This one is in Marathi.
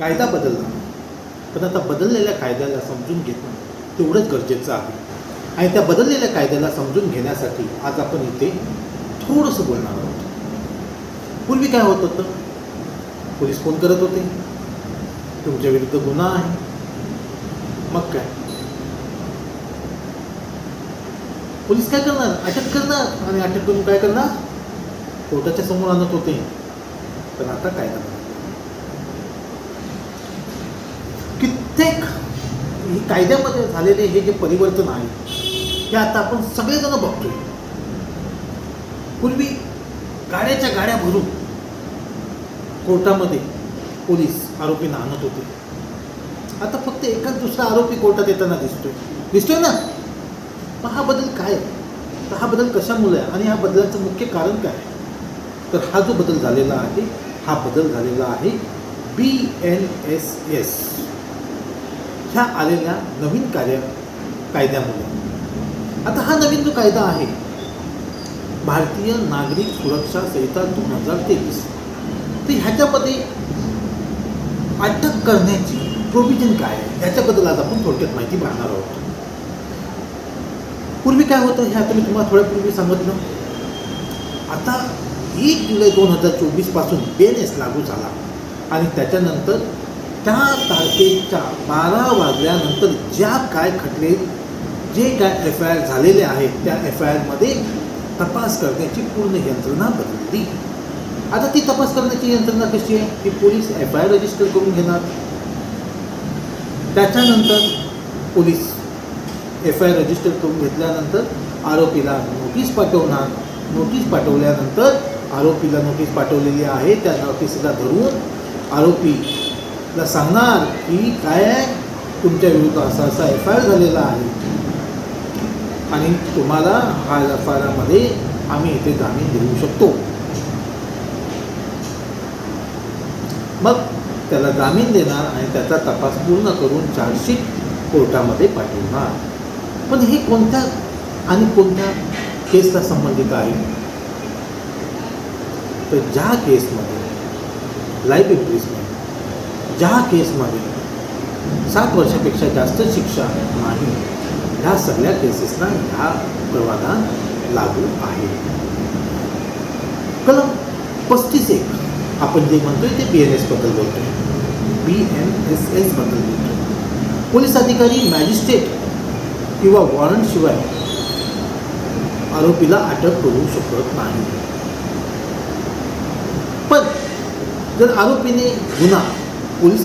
कायदा बदलला, पण आता बदललेल्या कायद्याला समजून घेणं तेवढंच गरजेचं आहे. आणि त्या बदललेल्या कायद्याला समजून घेण्यासाठी आज आपण इथे थोडंसं बोलणार आहोत. पूर्वी काय होत होतं? पोलीस फोन करत होते, तुमच्या विरुद्ध गुन्हा आहे. मग काय, पोलीस काय करणार? अटक करणार, आणि अटक करून काय करणार? कोर्टाच्या समोर आणत होते. पण आता काय करणार? कित्येक कायद्यामध्ये झालेले हे जे परिवर्तन आहे हे आता आपण सगळेजण बघतोय. पूर्वी गाड्याच्या गाड्या भरून कोर्टामध्ये पोलीस आरोपींना आणत होते. आता फक्त एकाच दुसरा आरोपी कोर्टात येताना दिसतोय ना. मग हा बदल काय? तर हा बदल कशामुळे आहे आणि ह्या बदलाचं मुख्य कारण काय? तर हा जो बदल झालेला आहे हा बदल झालेला आहे BNSS ह्या आलेल्या नवीन कायद्यामुळे. आता हा नवीन जो कायदा आहे भारतीय नागरिक सुरक्षा संहिता 2023, तर ह्याच्यामध्ये अटक करण्याची प्रोव्हिजन काय आहे ह्याच्याबद्दल आज आपण थोडक्यात माहिती पाहणार आहोत. पूर्वी काय होतं हे आता मी तुम्हाला थोड्यापूर्वी सांगितलं. आता 1 जुलै 2024 पासून BNS लागू झाला आणि त्याच्यानंतर त्या तारखेच्या 12 वाजल्यानंतर ज्या काय खटले जे काय FIR झालेले आहेत त्या FIRमध्ये तपास करण्याची पूर्ण यंत्रणा बदलली. आता ती तपास करण्याची यंत्रणा कशी आहे? की पोलीस FIR रजिस्टर करून घेणार, त्याच्यानंतर पोलीस FIR रजिस्टर करून घेतल्यानंतर आरोपीला नोटीस पाठवणार. नोटीस पाठवल्यानंतर आरोपीला नोटीस पाठवलेली आहे त्या नोटीसला धरून आरोपीला सांगणार की काय आहे, तुमच्या विरुद्ध असा FIR झालेला आहे आणि तुम्हाला हा FIRमध्ये आम्ही इथे जामीन देऊ शकतो. मग त्याला जामीन देणार आणि त्याचा तपास पूर्ण करून चार्जशीट कोर्टामध्ये पाठवणार. पण हे कोणत्या आणि कोणत्या केसला संबंधित आहे? तर ज्या केसमध्ये लाईफ इम्प्रिझनमेंट, ज्या केसमध्ये 7 वर्षापेक्षा जास्त शिक्षा नाही, ह्या सगळ्या केसेसला ह्या प्रावधान लागू आहे. कलम 35(1) आपण जे म्हणतोय ते BNS बद्दल बोलतोय, BNSS बद्दल बोलतोय. पोलीस अधिकारी, मॅजिस्ट्रेट किंवा वॉरंटशिवाय आरोपीला अटक करू शकत नाही. पण जर आरोपीने गुन्हा